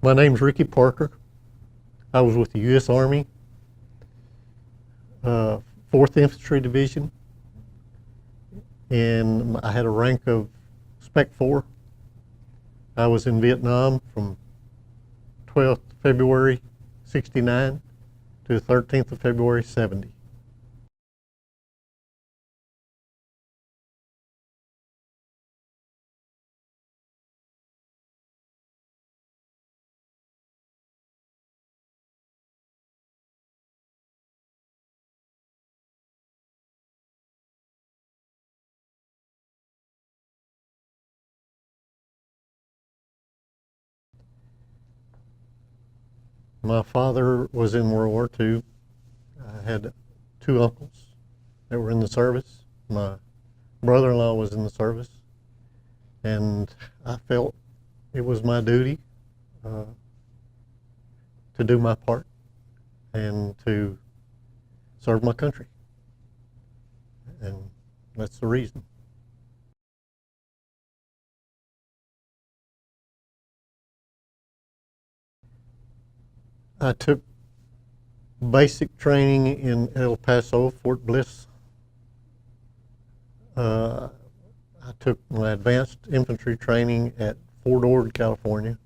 My name's Rickey Parker. I was with the U.S. Army, 4th Infantry Division, and I had a rank of Spec 4. I was in Vietnam from 12th February 69 to 13th of February 70. My father was in World War II. I had 2 uncles that were in the service. My brother-in-law was in the service, and I felt it was my duty to do my part and to serve my country, and that's the reason. I took basic training in El Paso, Fort Bliss. I took my advanced infantry training at Fort Ord, California.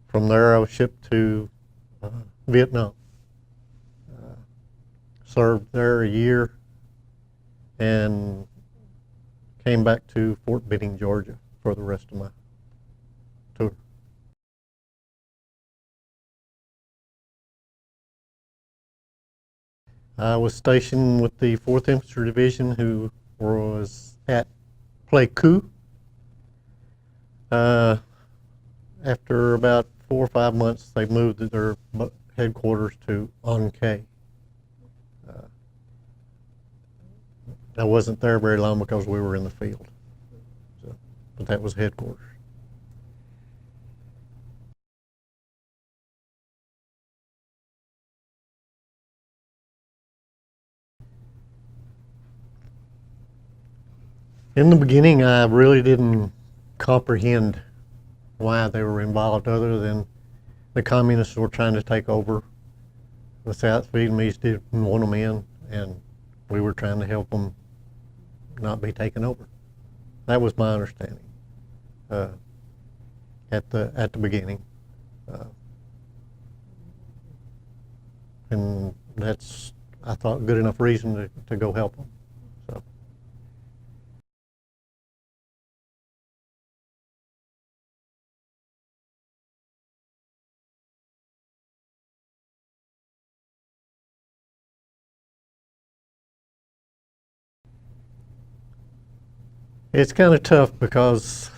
From there, I was shipped to Vietnam. Served there a year and came back to Fort Benning, Georgia for the rest of my tour. I was stationed with the 4th Infantry Division, who was at Pleiku. After about 4 or 5 months, they moved their headquarters to An. I wasn't there very long because we were in the field, but that was headquarters. In the beginning, I really didn't comprehend why they were involved, other than the communists were trying to take over. The South Vietnamese didn't want them in, and we were trying to help them not be taken over. That was my understanding at the beginning, and that's, I thought, good enough reason to go help them. So. It's kind of tough because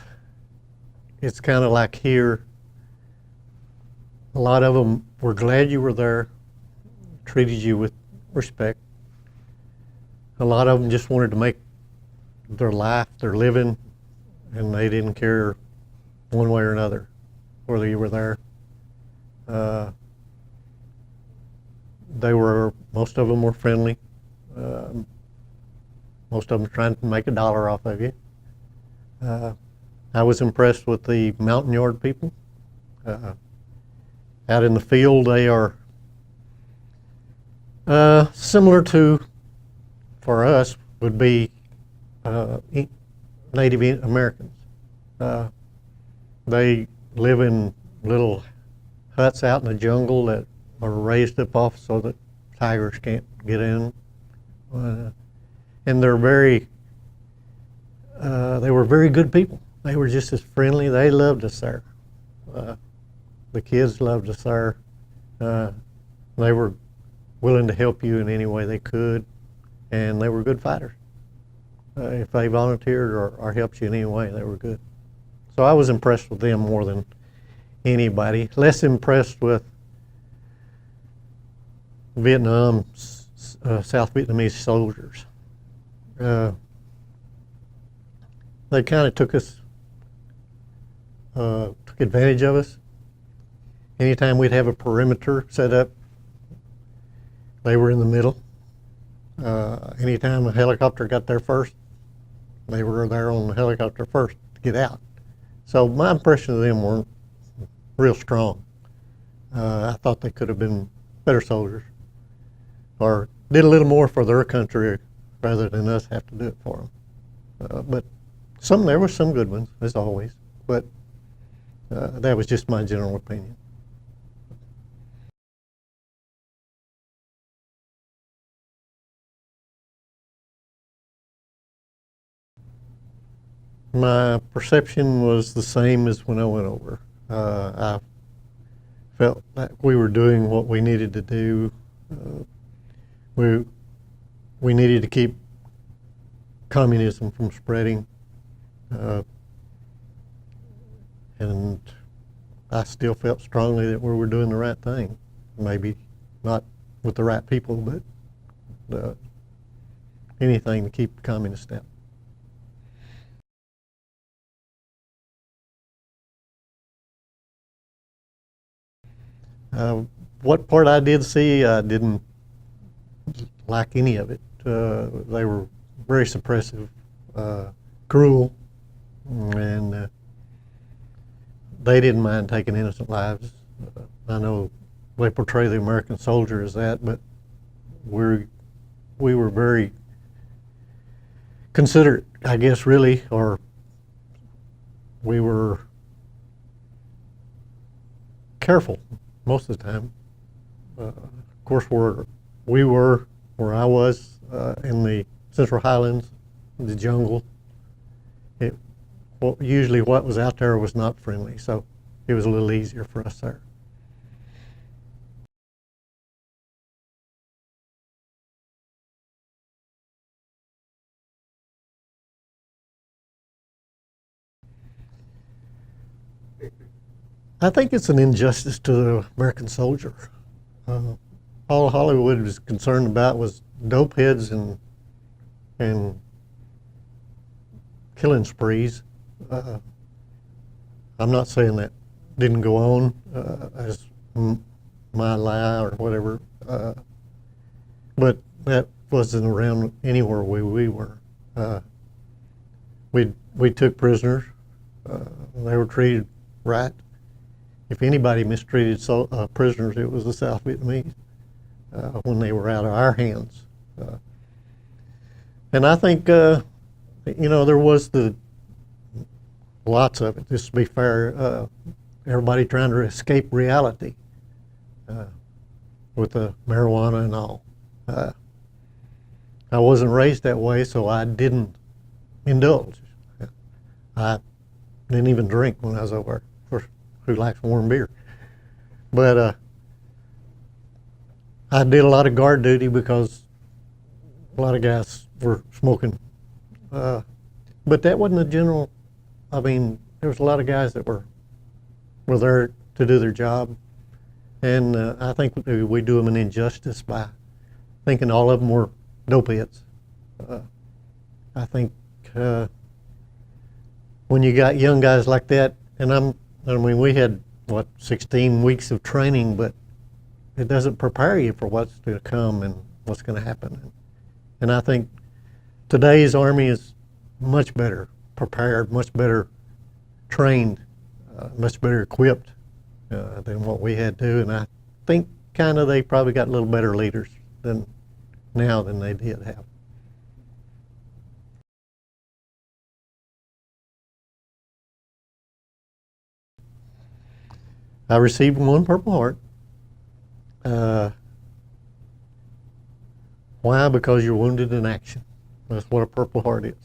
it's kind of like here. A lot of them were glad you were there, treated you with respect. A lot of them just wanted to make their life, their living, and they didn't care one way or another whether you were there. Most of them were friendly. Most of them trying to make $1 off of you. I was impressed with the mountain yard people. Out in the field, they are similar to, for us, would be Native Americans. They live in little huts out in the jungle that are raised up off so that tigers can't get in. And they were very good people. They were just as friendly. They loved us there. The kids loved us there. They were willing to help you in any way they could, and they were good fighters. If they volunteered or helped you in any way, they were good. So I was impressed with them more than anybody. Less impressed with Vietnam's South Vietnamese soldiers. They kind of took advantage of us. Anytime we'd have a perimeter set up, they were in the middle. Anytime a helicopter got there first, they were there on the helicopter first to get out. So my impression of them weren't real strong. I thought they could have been better soldiers, or did a little more for their country rather than us have to do it for them. But there were some good ones, as always. But that was just my general opinion. My perception was the same as when I went over. I felt like we were doing what we needed to do. We needed to keep communism from spreading, and I still felt strongly that we were doing the right thing. Maybe not with the right people, but anything to keep the communists down. What part I did see, I didn't like any of it. They were very suppressive, cruel, and they didn't mind taking innocent lives. I know they portray the American soldier as that, but we were very considerate, I guess, really, or we were careful most of the time. Of course, where I was in the Central Highlands, the jungle, usually what was out there was not friendly, so it was a little easier for us there. I think it's an injustice to the American soldier. All Hollywood was concerned about was dope heads and killing sprees. I'm not saying that didn't go on as my lie or whatever, but that wasn't around anywhere where we were. We took prisoners. They were treated right. If anybody mistreated prisoners, it was the South Vietnamese when they were out of our hands. And I think, there was lots of it, just to be fair, everybody trying to escape reality with the marijuana and all. I wasn't raised that way, so I didn't indulge. I didn't even drink when I was over there. Who likes warm beer? But I did a lot of guard duty because a lot of guys were smoking. But that wasn't a general. I mean, there was a lot of guys that were there to do their job, and I think we do them an injustice by thinking all of them were dopeheads. I think when you got young guys like that, and we had, 16 weeks of training, but it doesn't prepare you for what's to come and what's going to happen. And I think today's Army is much better prepared, much better trained, much better equipped than what we had to. And I think they probably got a little better leaders than they did have. I received one Purple Heart. Why? Because you're wounded in action. That's what a Purple Heart is.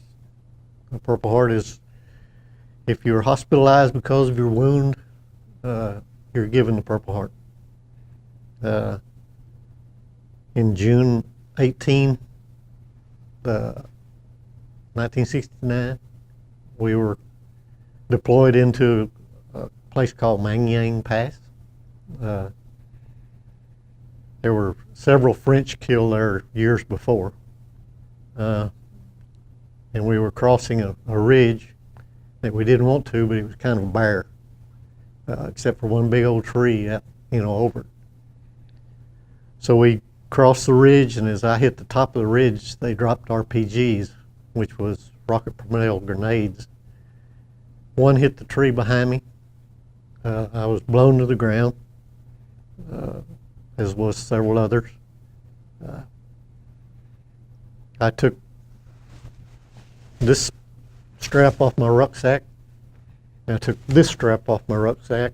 A Purple Heart is, if you're hospitalized because of your wound, you're given the Purple Heart. In June 18, 1969, we were deployed into place called Mang Yang Pass. There were several French killed there years before. And we were crossing a ridge that we didn't want to, but it was kind of bare, except for one big old tree out, over it. So we crossed the ridge, and as I hit the top of the ridge, they dropped RPGs, which was rocket propelled grenades. One hit the tree behind me, I was blown to the ground, as was several others. I took this strap off my rucksack. I took this strap off my rucksack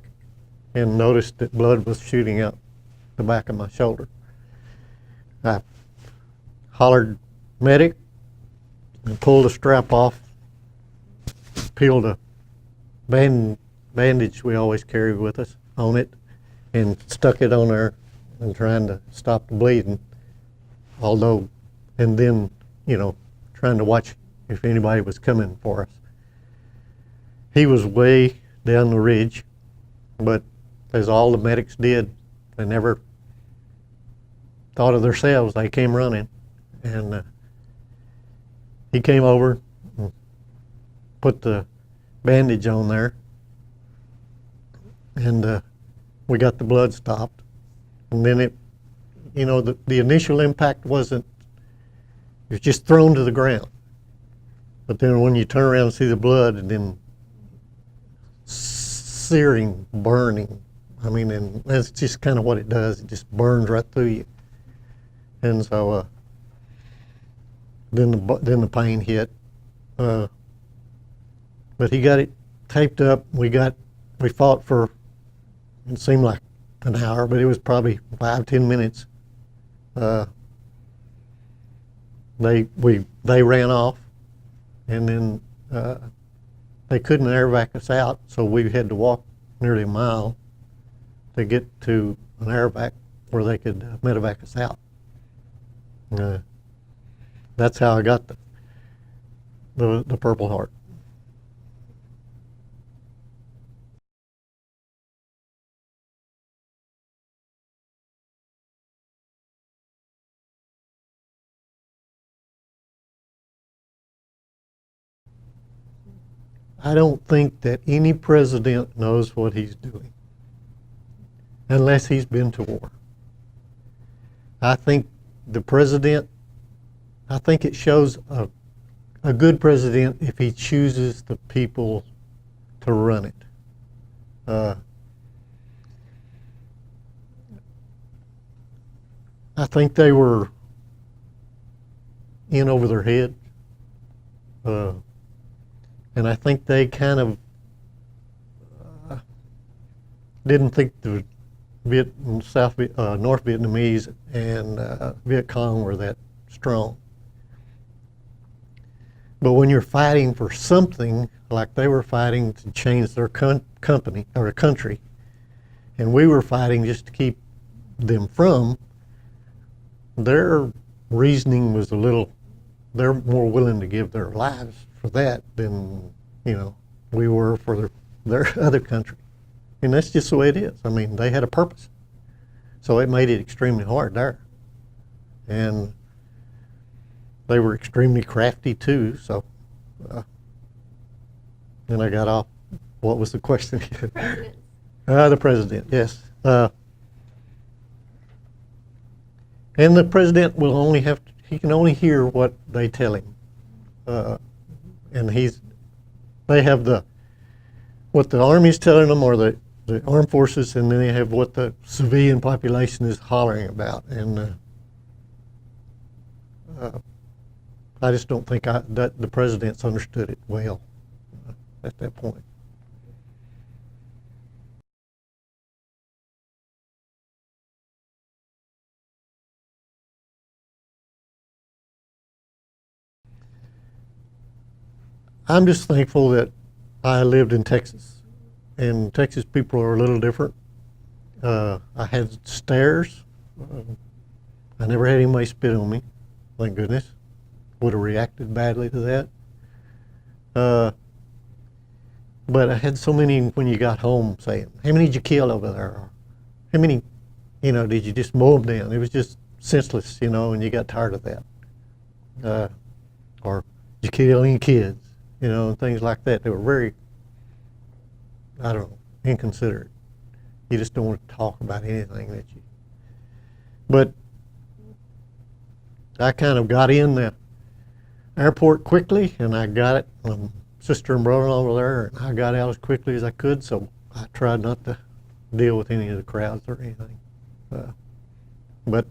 and noticed that blood was shooting out the back of my shoulder. I hollered medic and pulled the strap off, peeled a bandage we always carry with us on it, and stuck it on there and trying to stop the bleeding. And then, trying to watch if anybody was coming for us. He was way down the ridge, but as all the medics did, they never thought of themselves. They came running, and he came over and put the bandage on there, and we got the blood stopped. And then the initial impact wasn't, it was just thrown to the ground. But then when you turn around and see the blood, and then searing, burning, and that's just kind of what it does. It just burns right through you. And so then the pain hit. But he got it taped up. We fought for, it seemed like an hour, but it was probably 5-10 minutes. They ran off, and then they couldn't airvac us out, so we had to walk nearly a mile to get to an airvac where they could medevac us out. That's how I got the Purple Heart. I don't think that any president knows what he's doing unless he's been to war. I think it shows a good president if he chooses the people to run it. I think they were in over their head. And I think they kind of didn't think the North Vietnamese and Viet Cong were that strong. But when you're fighting for something, like they were fighting to change their country, and we were fighting just to keep them from, their reasoning was they're more willing to give their lives for that than we were for their other country. And that's just the way it is. They had a purpose, so it made it extremely hard there. And they were extremely crafty too. So then I got off. What was the question? The president, yes. And the president will only he can only hear what they tell him. And they have what the Army's telling them, or the armed forces, and then they have what the civilian population is hollering about. And I just don't think that the president's understood it well at that point. I'm just thankful that I lived in Texas, and Texas people are a little different. I had stares. I never had anybody spit on me, thank goodness. Would have reacted badly to that. But I had so many when you got home saying, "How many did you kill over there?" Or, "How many, did you just mow them down?" It was just senseless, and you got tired of that. Or, "Did you kill any kids?" And things like that. They were very, inconsiderate. You just don't want to talk about anything that you. But I kind of got in the airport quickly, and I got it. My sister and brother over there, and I got out as quickly as I could. So I tried not to deal with any of the crowds or anything. But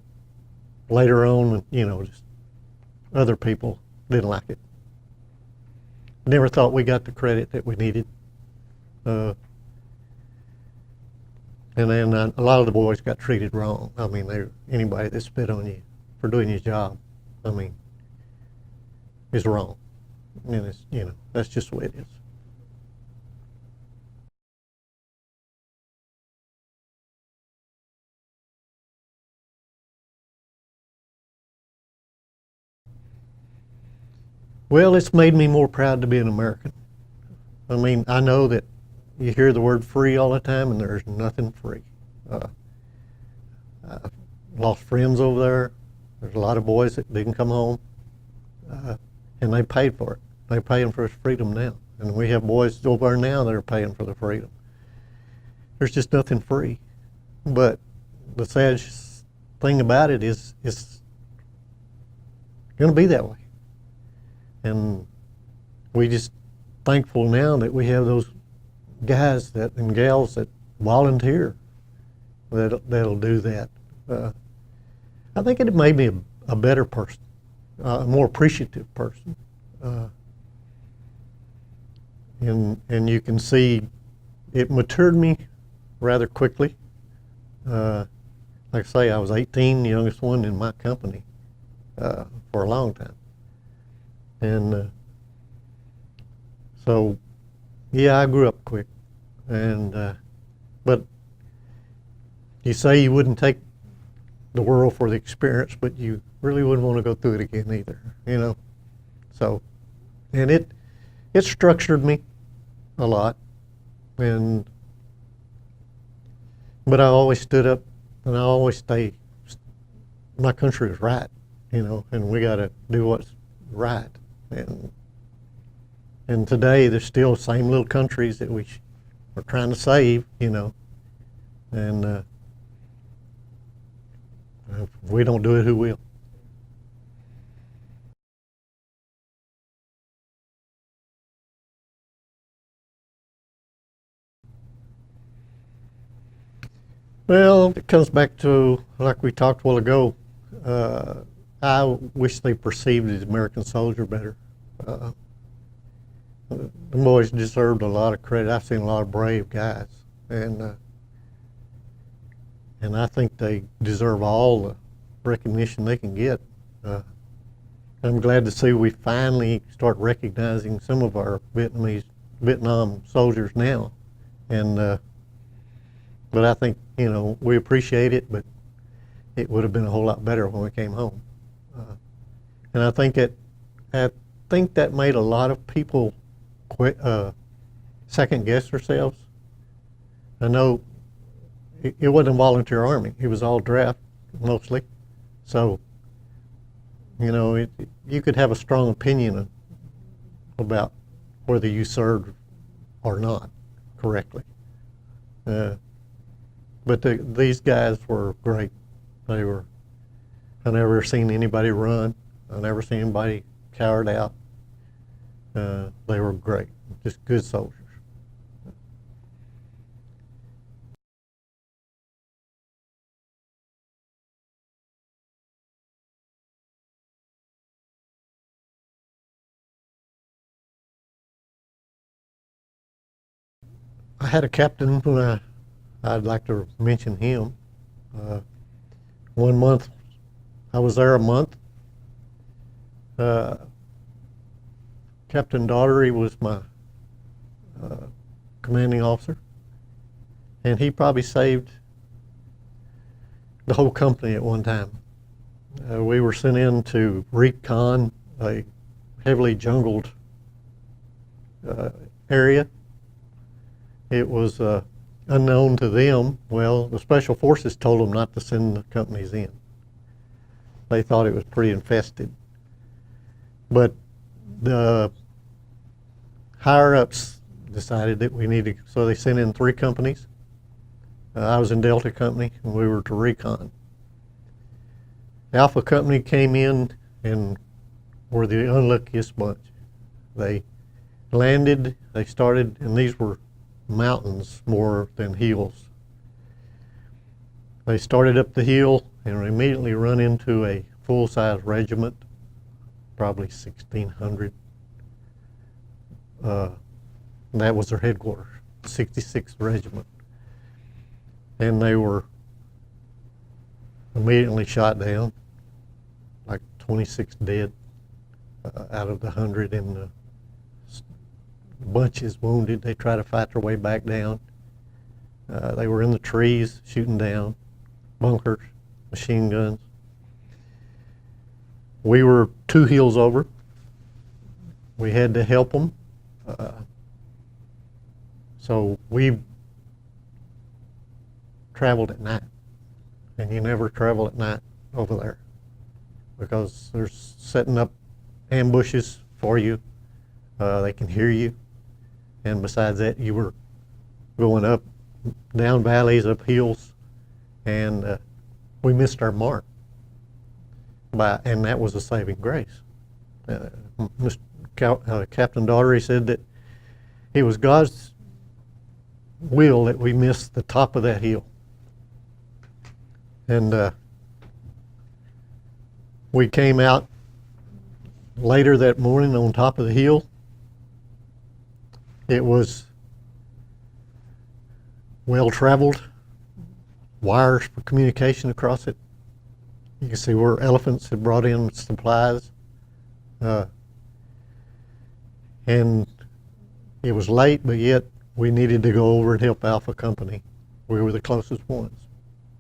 later on, just other people didn't like it. Never thought we got the credit that we needed. And then a lot of the boys got treated wrong. I mean, anybody that spit on you for doing your job, I mean, is wrong. And it's, that's just the way it is. Well, it's made me more proud to be an American. I mean, I know that you hear the word free all the time, and there's nothing free. I lost friends over there. There's a lot of boys that didn't come home, and they paid for it. They're paying for his freedom now. And we have boys over there now that are paying for the freedom. There's just nothing free. But the sad thing about it is it's going to be that way. And we just thankful now that we have those guys and gals that volunteer that'll do that. I think it made me a better person, a more appreciative person. And you can see it matured me rather quickly. Like I say, I was 18, the youngest one in my company for a long time. And so, yeah, I grew up quick. And but you say you wouldn't take the world for the experience, but you really wouldn't want to go through it again either, So, and it structured me a lot, but I always stood up, and I always stay. My country is right, and we got to do what's right. And today there's still the same little countries that we are trying to save, and if we don't do it, who will? Well, it comes back to, like we talked a while ago, I wish they perceived the American soldier better. The boys deserved a lot of credit. I've seen a lot of brave guys, and I think they deserve all the recognition they can get. I'm glad to see we finally start recognizing some of our Vietnam soldiers now, and but I think we appreciate it, but it would have been a whole lot better when we came home. And I think that made a lot of people second guess themselves. I know it wasn't a volunteer army; it was all draft mostly. So, you could have a strong opinion about whether you served or not correctly. But these guys were great. I never seen anybody run. I never seen anybody cowered out. They were great, just good soldiers. I had a captain when I'd like to mention him. 1 month, I was there a month. Captain Daugherty was my commanding officer, and he probably saved the whole company at one time. We were sent in to recon a heavily jungled area. It was unknown to them. Well, the special forces told them not to send the companies in. They thought it was pretty infested. But the higher-ups decided that we needed, so they sent in 3 companies. I was in Delta Company, and we were to recon. Alpha Company came in and were the unluckiest bunch. They landed, they started, and these were mountains more than hills. They started up the hill and immediately run into a full-size regiment, probably 1,600. That was their headquarters, 66th Regiment. And they were immediately shot down, like 26 dead out of the 100, and the bunch is wounded. They try to fight their way back down. They were in the trees shooting down bunkers, machine guns. We were 2 hills over. We had to help them. So we traveled at night, and you never travel at night over there because they're setting up ambushes for you. They can hear you, and besides that, you were going up, down valleys, up hills, and we missed our mark. And that was a saving grace. Captain Daugherty said that it was God's will that we missed the top of that hill. And we came out later that morning on top of the hill. It was well traveled, wires for communication across it. You can see where elephants had brought in supplies. And it was late, but yet we needed to go over and help Alpha Company. We were the closest ones.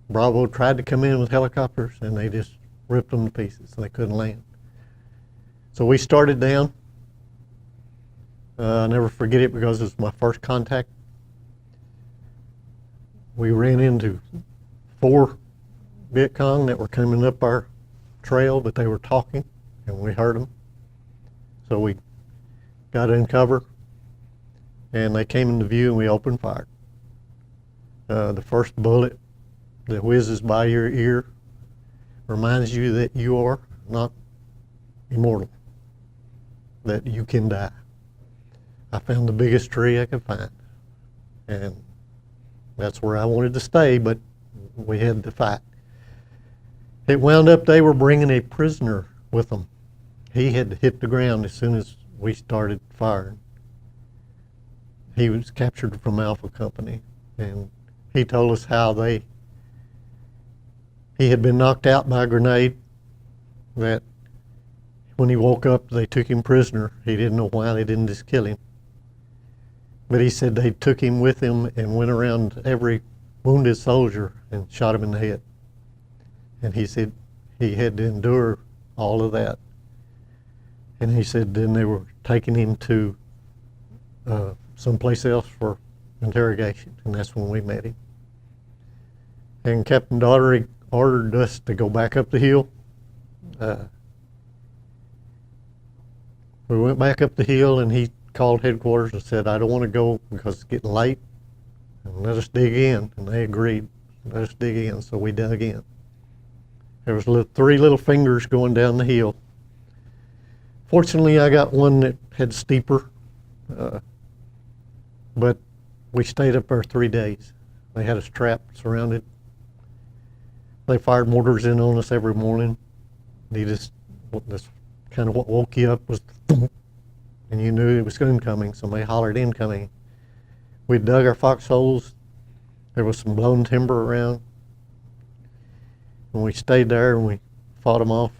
Bravo tried to come in with helicopters, and they just ripped them to pieces. They couldn't land. So we started down. I'll never forget it because it was my first contact. We ran into 4 Viet Cong that were coming up our trail, but they were talking, and we heard them. So we got in cover, and they came into view, and we opened fire. The first bullet that whizzes by your ear reminds you that you are not immortal, that you can die. I found the biggest tree I could find, and that's where I wanted to stay, but we had to fight. It wound up they were bringing a prisoner with them. He had to hit the ground as soon as we started firing. He was captured from Alpha Company, and he told us how he had been knocked out by a grenade, that when he woke up they took him prisoner. He didn't know why they didn't just kill him. But he said they took him with them and went around every wounded soldier and shot him in the head. And he said he had to endure all of that. And he said then they were taking him to someplace else for interrogation, and that's when we met him. And Captain Daugherty ordered us to go back up the hill. We went back up the hill, and he called headquarters and said, I don't want to go because it's getting late, and let us dig in. And they agreed, let us dig in. So we dug in. There was 3 little fingers going down the hill. Fortunately, I got one that had steeper, but we stayed up there 3 days. They had us trapped, surrounded. They fired mortars in on us every morning. That's kind of what woke you up was thump, and you knew it was incoming. Somebody hollered incoming. We dug our foxholes. There was some blown timber around. And we stayed there and we fought them off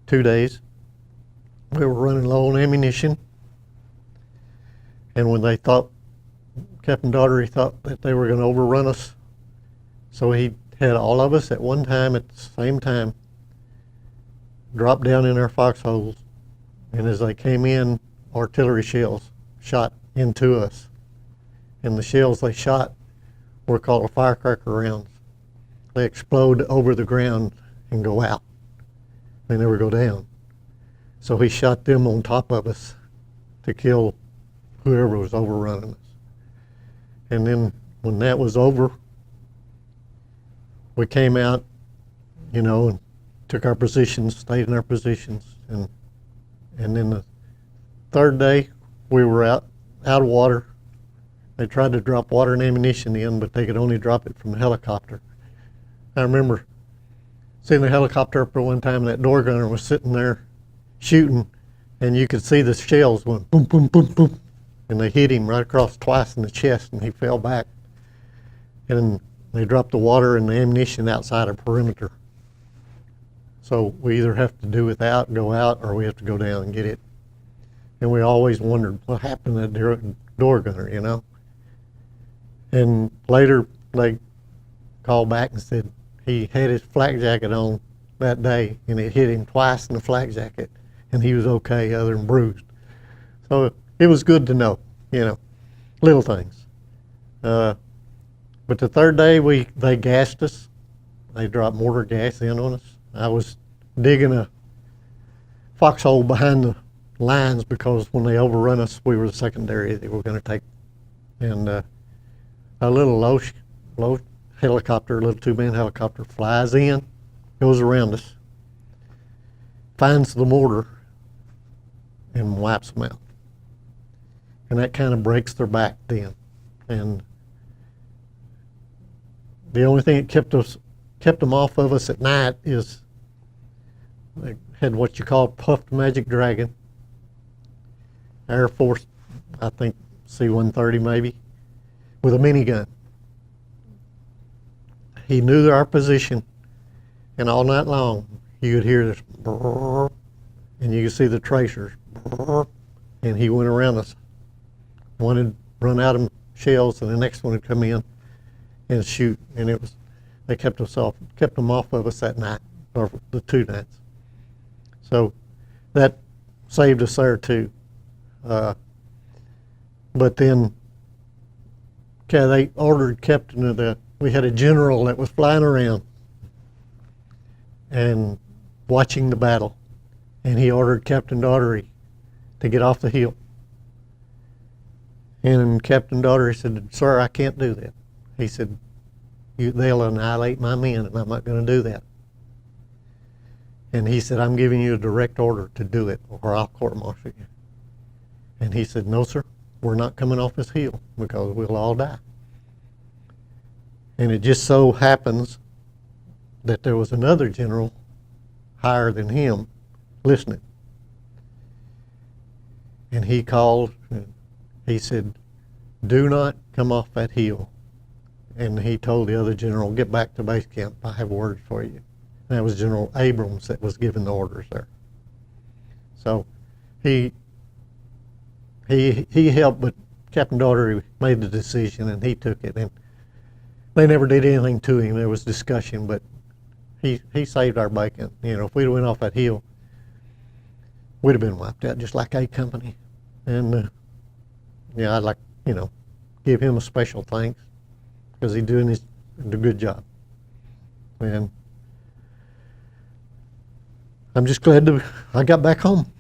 2 days. We were running low on ammunition. And when they thought, Captain Daugherty thought that they were going to overrun us, so he had all of us at one time, at the same time, drop down in our foxholes. And as they came in, artillery shells shot into us. And the shells they shot were called firecracker rounds. They explode over the ground and go out. They never go down. So he shot them on top of us to kill whoever was overrunning us. And then when that was over, we came out, and took our positions, stayed in our positions, and then the 3rd day we were out of water, They tried to drop water and ammunition in, but they could only drop it from the helicopter. I remember seeing the helicopter up there one time, and that door gunner was sitting there shooting, and you could see the shells going boom, boom, boom, boom, and they hit him right across twice in the chest, and he fell back. And they dropped the water and the ammunition outside our perimeter. So we either have to do without, go out, or we have to go down and get it. And we always wondered what happened to that door gunner, you know. And later they called back and said he had his flak jacket on that day, and it hit him twice in the flak jacket, and he was okay other than bruised. So it was good to know, you know, little things. But the third day they gassed us. They dropped mortar gas in on us. I was digging a foxhole behind the lines because when they overrun us, we were the secondary they were going to take. And a little low helicopter, a little two-man helicopter flies in, goes around us, finds the mortar, and wipes them out. And that kind of breaks their back then. And the only thing that kept them off of us at night is they had what you call puffed Magic Dragon, Air Force, I think C-130 maybe, with a minigun. He knew our position, and all night long you could hear this brrr, and you could see the tracers, brrr, and he went around us. One would run out of shells, and the next one would come in and shoot, and they kept them off of us that night, or the two nights. So that saved us there too. But then they ordered captain of we had a general that was flying around and watching the battle, and he ordered Captain Daugherty to get off the hill. And Captain Daugherty said, "Sir, I can't do that." He said, "They'll annihilate my men, and I'm not going to do that." And he said, "I'm giving you a direct order to do it, or I'll court-martial you." And he said, "No, sir, we're not coming off this hill because we'll all die." And it just so happens that there was another general higher than him listening. And he called, and he said, "Do not come off that hill." And he told the other general, "Get back to base camp. I have words for you." And that was General Abrams that was giving the orders there. So he helped, but Captain Daugherty made the decision, and he took it. And they never did anything to him. There was discussion, but he saved our bacon. You know, if we'd went off that hill, we'd have been wiped out, just like A Company. And yeah, I'd like, give him a special thanks because he's doing a good job. And I'm just glad I got back home.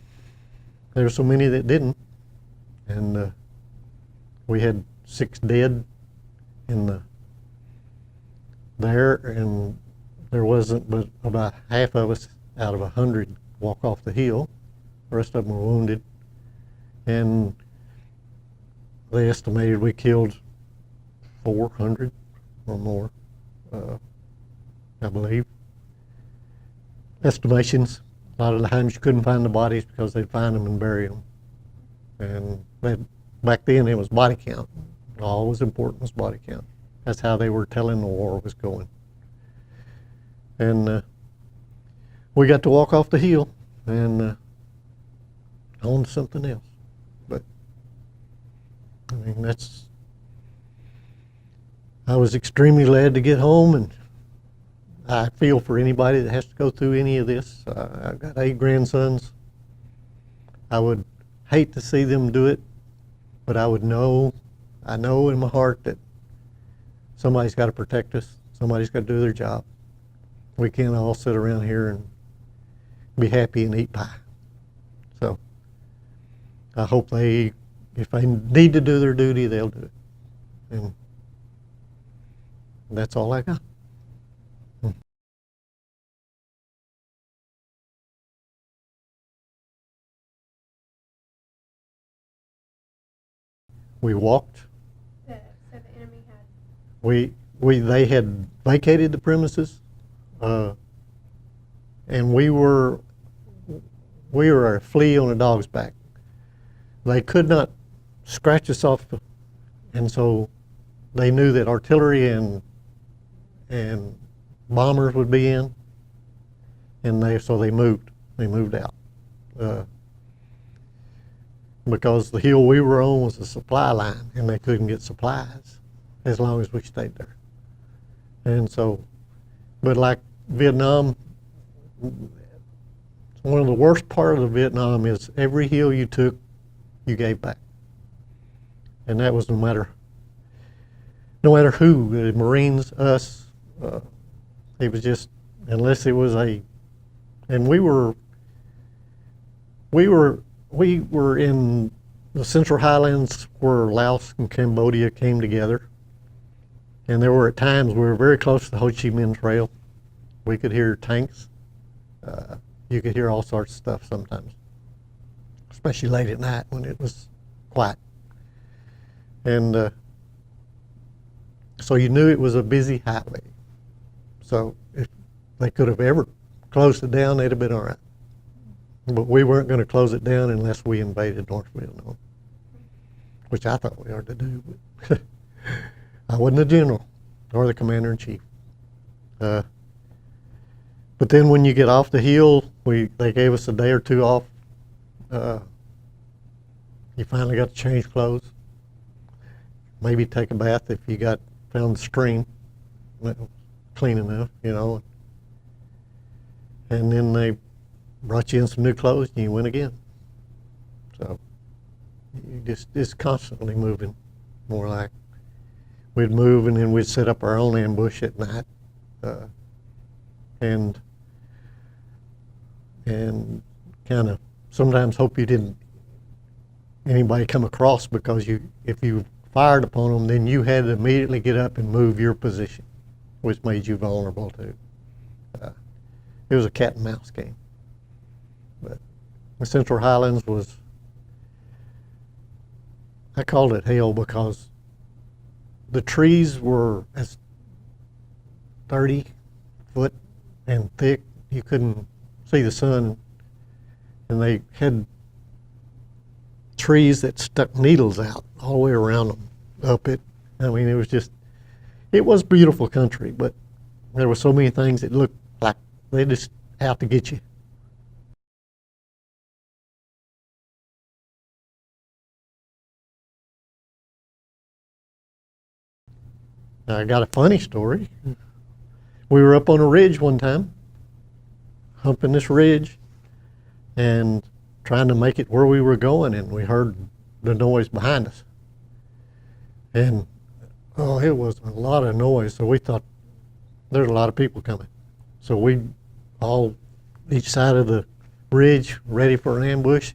There were so many that didn't, and we had 6 dead there, and there wasn't but about half of us out of 100 walk off the hill. The rest of them were wounded, and they estimated we killed 400 or more, I believe. Estimations. A lot of the times you couldn't find the bodies because they'd find them and bury them. And back then it was body count. All was important was body count. That's how they were telling the war was going. And we got to walk off the hill and on to something else. But I mean, I was extremely glad to get home, and I feel for anybody that has to go through any of this. I've got 8 grandsons. I would hate to see them do it, but I know in my heart that somebody's got to protect us. Somebody's got to do their job. We can't all sit around here and be happy and eat pie. So I hope if they need to do their duty, they'll do it. And that's all I got. We walked. they had vacated the premises, and we were a flea on a dog's back. They could not scratch us off, and so they knew that artillery and bombers would be in, and so they moved out, because the hill we were on was a supply line, and they couldn't get supplies as long as we stayed there. And so, but like Vietnam, one of the worst part of Vietnam is every hill you took, you gave back. And that was no matter who, the Marines, us, it was just, unless it was and we were in the Central Highlands where Laos and Cambodia came together. And there were at times we were very close to the Ho Chi Minh Trail. We could hear tanks. You could hear all sorts of stuff sometimes, especially late at night when it was quiet. And so you knew it was a busy highway. So if they could have ever closed it down, they'd have been all right. But we weren't going to close it down unless we invaded North Vietnam, which I thought we ought to do. But I wasn't the general or the commander-in-chief. But then when you get off the hill, they gave us a day or two off. You finally got to change clothes. Maybe take a bath if you found the stream clean enough, you know. And then they brought you in some new clothes and you went again. So you just constantly moving, more like. We'd move and then we'd set up our own ambush at night, and kind of sometimes hope anybody come across, because if you fired upon them, then you had to immediately get up and move your position, which made you vulnerable too. It was a cat and mouse game. But the Central Highlands I called it hell because the trees were as 30 foot and thick. You couldn't see the sun. And they had trees that stuck needles out all the way around them, up it. I mean, it was beautiful country, but there were so many things that looked like they just out to get you. I got a funny story. We were up on a ridge one time, humping this ridge and trying to make it where we were going, and we heard the noise behind us. And it was a lot of noise, so we thought there's a lot of people coming. So we all each side of the ridge ready for an ambush,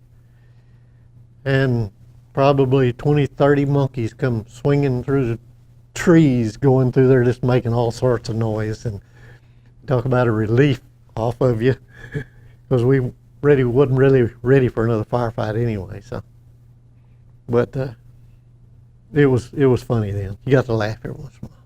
and probably 20, 30 monkeys come swinging through the trees, going through there, just making all sorts of noise. And talk about a relief off of you, because we wasn't really ready for another firefight anyway. So, but it was funny then. You got to laugh every once in a while.